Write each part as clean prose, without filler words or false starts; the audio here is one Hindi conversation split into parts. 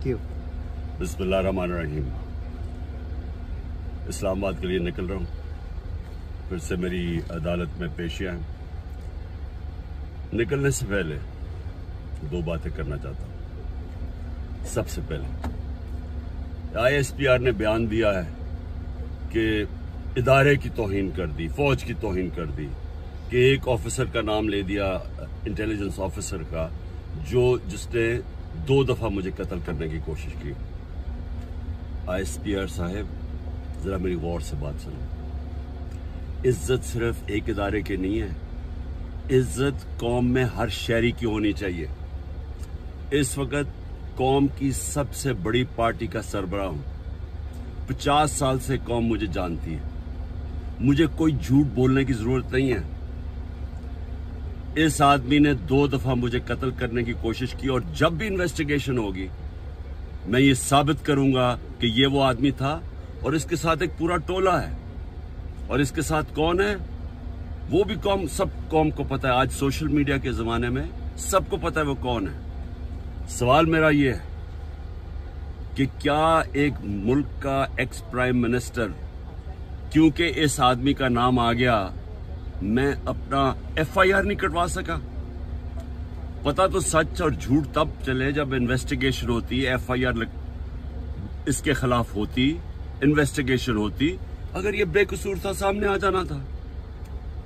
Thank you. बिस्मिल्लाहिर्रहमानिर्रहीम। इस्लामाबाद के लिए निकल रहा हूँ, फिर से मेरी अदालत में पेशियां हैं। निकलने से पहले दो बातें करना चाहता हूँ। सबसे पहले ISPR ने बयान दिया है कि इदारे की तौहीन कर दी, फौज की तौहीन कर दी, कि एक ऑफिसर का नाम ले दिया, इंटेलिजेंस ऑफिसर का, जिसने 2 दफा मुझे कत्ल करने की कोशिश की। ISPR साहब, जरा मेरी गौर से बात सुनो। इज्जत सिर्फ एक इदारे की नहीं है, इज्जत कौम में हर शहरी की होनी चाहिए। इस वक्त कौम की सबसे बड़ी पार्टी का सरबराह हूं। 50 साल से कौम मुझे जानती है, मुझे कोई झूठ बोलने की जरूरत नहीं है। इस आदमी ने 2 दफा मुझे कत्ल करने की कोशिश की, और जब भी इन्वेस्टिगेशन होगी मैं ये साबित करूंगा कि ये वो आदमी था, और इसके साथ एक पूरा टोला है। और इसके साथ कौन है वो भी सब कौम को पता है। आज सोशल मीडिया के जमाने में सबको पता है वो कौन है। सवाल मेरा ये है कि क्या एक मुल्क का एक्स प्राइम मिनिस्टर, क्योंकि इस आदमी का नाम आ गया, मैं अपना FIR नहीं कटवा सका? पता तो सच और झूठ तब चले जब इन्वेस्टिगेशन होती, FIR इसके खिलाफ होती, इन्वेस्टिगेशन होती। अगर ये बेकसूर था, सामने आ जाना था।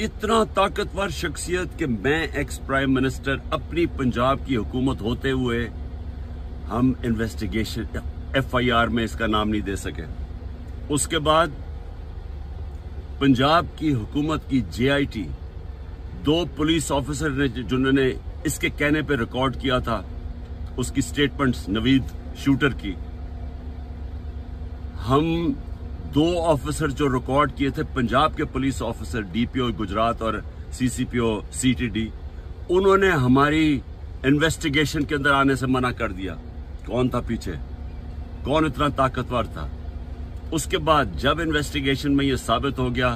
इतना ताकतवर शख्सियत कि मैं एक्स प्राइम मिनिस्टर, अपनी पंजाब की हुकूमत होते हुए हम इन्वेस्टिगेशन FIR में इसका नाम नहीं दे सके। उसके बाद पंजाब की हुकूमत की JIT, 2 पुलिस ऑफिसर ने जिन्होंने इसके कहने पे रिकॉर्ड किया था उसकी स्टेटमेंट्स, नवीद शूटर की, हम 2 ऑफिसर जो रिकॉर्ड किए थे, पंजाब के पुलिस ऑफिसर DPO गुजरात और CCPO CTD, उन्होंने हमारी इन्वेस्टिगेशन के अंदर आने से मना कर दिया। कौन था पीछे? कौन इतना ताकतवर था? उसके बाद जब इन्वेस्टिगेशन में यह साबित हो गया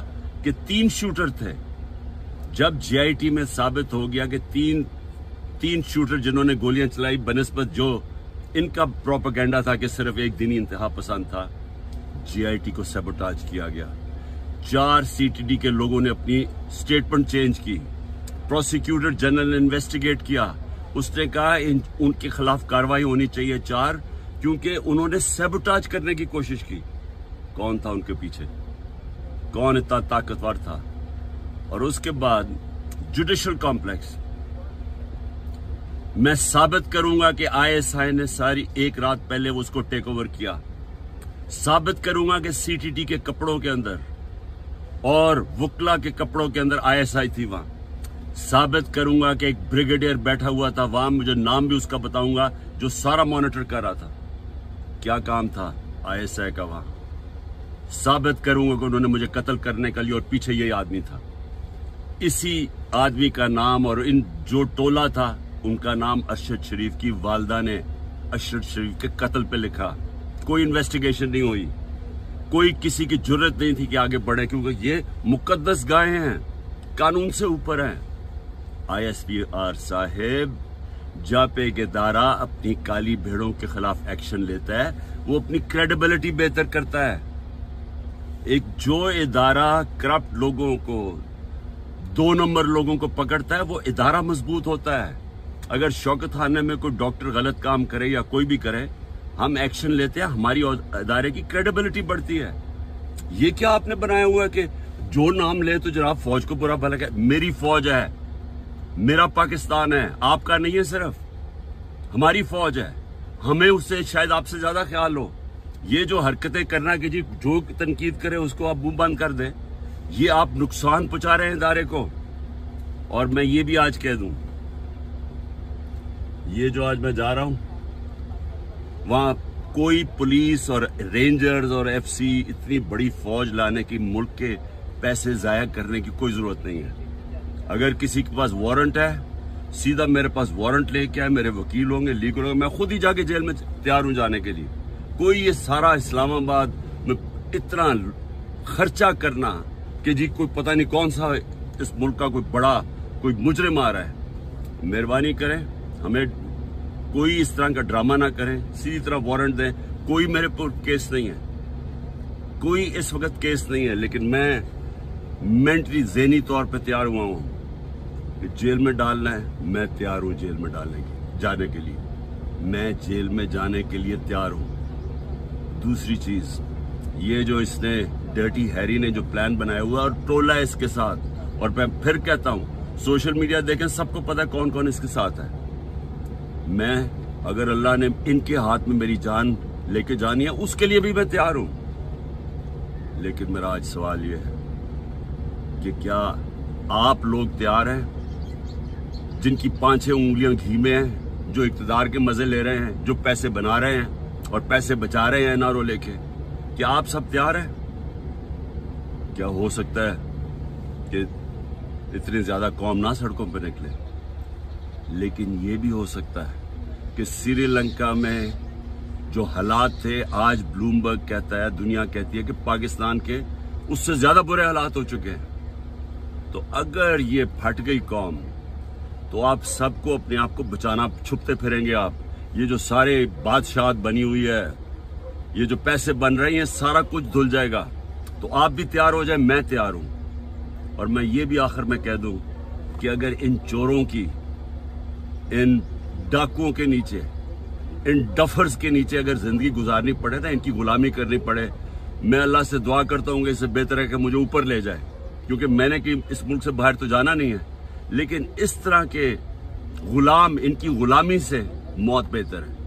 कि 3 शूटर थे, जब JIT में साबित हो गया कि तीन शूटर जिन्होंने गोलियां चलाई, बनिस्बत जो इनका प्रोपेगेंडा था कि सिर्फ एक दिनी इंतहा पसंद था, JIT को सैबोटाज किया गया। 4 CTD के लोगों ने अपनी स्टेटमेंट चेंज की। प्रोसिक्यूटर जनरल ने इन्वेस्टिगेट किया, उसने कहा उनके खिलाफ कार्रवाई होनी चाहिए 4, क्योंकि उन्होंने सैबोटाज करने की कोशिश की। कौन था उनके पीछे? कौन इतना ताकतवर था? और उसके बाद जुडिशल कॉम्प्लेक्स, मैं साबित करूंगा कि ISI ने सारी एक रात पहले उसको टेक ओवर किया। साबित करूंगा कि CTD के कपड़ों के अंदर और वुकला के कपड़ों के अंदर ISI थी वहां। साबित करूंगा कि एक ब्रिगेडियर बैठा हुआ था वहां, मुझे नाम भी उसका बताऊंगा, जो सारा मॉनिटर कर रहा था। क्या काम था ISI का वहां? साबित करूंगा कि उन्होंने मुझे कत्ल करने के लिए, और पीछे यही आदमी था। इसी आदमी का नाम और इन जो टोला था उनका नाम अरशद शरीफ की वालदा ने अरशद शरीफ के कत्ल पे लिखा। कोई इन्वेस्टिगेशन नहीं हुई, कोई किसी की जुर्रत नहीं थी कि आगे बढ़े, क्योंकि ये मुकद्दस गायें हैं, कानून से ऊपर हैं। ISPR साहेब, जब एक इदारा अपनी काली भेड़ों के खिलाफ एक्शन लेता है, वो अपनी क्रेडिबिलिटी बेहतर करता है। एक जो इदारा करप्ट लोगों को, 2 नंबर लोगों को पकड़ता है, वो इदारा मजबूत होता है। अगर शौकत खाने में कोई डॉक्टर गलत काम करे या कोई भी करे, हम एक्शन लेते हैं, हमारी इदारे की क्रेडिबिलिटी बढ़ती है। ये क्या आपने बनाया हुआ है कि जो नाम ले तो जनाब फौज को बुरा भला कहे? मेरी फौज है, मेरा पाकिस्तान है, आपका नहीं है, सिर्फ हमारी फौज है। हमें उससे शायद आपसे ज्यादा ख्याल हो। ये जो हरकतें करना कि जी जो तनकीद करे उसको आप मुंह बंद कर दें, ये आप नुकसान पहुंचा रहे हैं इदारे को। और मैं ये भी आज कह दूं, ये जो आज मैं जा रहा हूं, वहां कोई पुलिस और रेंजर्स और FC इतनी बड़ी फौज लाने की, मुल्क के पैसे जाया करने की कोई जरूरत नहीं है। अगर किसी के पास वारंट है, सीधा मेरे पास वारंट लेके आए, मेरे वकील होंगे, लीगल होंगे, मैं खुद ही जाके जेल में तैयार हूं जाने के लिए। कोई ये सारा इस्लामाबाद में इतना खर्चा करना कि जी कोई पता नहीं कौन सा इस मुल्क का कोई बड़ा कोई मुजरिम आ रहा है, मेहरबानी करें, हमें कोई इस तरह का ड्रामा ना करें, सीधी तरह वारंट दें। कोई मेरे पर केस नहीं है, कोई इस वक्त केस नहीं है, लेकिन मैं मेंटली ज़हनी तौर पे तैयार हुआ हूं कि जेल में डालना है। मैं तैयार हूं जेल में जाने के लिए, मैं जेल में जाने के लिए तैयार हूं। दूसरी चीज, ये जो इसने डर्टी हैरी ने जो प्लान बनाया हुआ और टोला है इसके साथ, और मैं फिर कहता हूं सोशल मीडिया देखें, सबको पता है कौन कौन इसके साथ है। मैं, अगर अल्लाह ने इनके हाथ में मेरी जान लेके जानी है, उसके लिए भी मैं तैयार हूं। लेकिन मेरा आज सवाल यह है कि क्या आप लोग तैयार हैं, जिनकी 5-6 उंगलियां घी में हैं, जो इक्तदार के मजे ले रहे हैं, जो पैसे बना रहे हैं और पैसे बचा रहे हैं एनआरओ लेके? क्या आप सब तैयार हैं? क्या हो सकता है कि इतनी ज्यादा कौम ना सड़कों पर निकले, लेकिन ये भी हो सकता है कि श्रीलंका में जो हालात थे, आज ब्लूमबर्ग कहता है, दुनिया कहती है कि पाकिस्तान के उससे ज्यादा बुरे हालात हो चुके हैं। तो अगर ये फट गई कौम, तो आप सबको अपने आप को बचाना, छुपते फिरेंगे आप। ये जो सारे बादशाहत बनी हुई है, ये जो पैसे बन रही हैं, सारा कुछ धुल जाएगा। तो आप भी तैयार हो जाए, मैं तैयार हूं। और मैं ये भी आखिर में कह दूं कि अगर इन चोरों की, इन डाकुओं के नीचे, इन डफर्स के नीचे अगर जिंदगी गुजारनी पड़े ना, इनकी गुलामी करनी पड़े, मैं अल्लाह से दुआ करता हूँ कि इससे बेहतर है कि मुझे ऊपर ले जाए, क्योंकि मैंने कि इस मुल्क से बाहर तो जाना नहीं है। लेकिन इस तरह के गुलाम, इनकी गुलामी से मौत बेहतर है।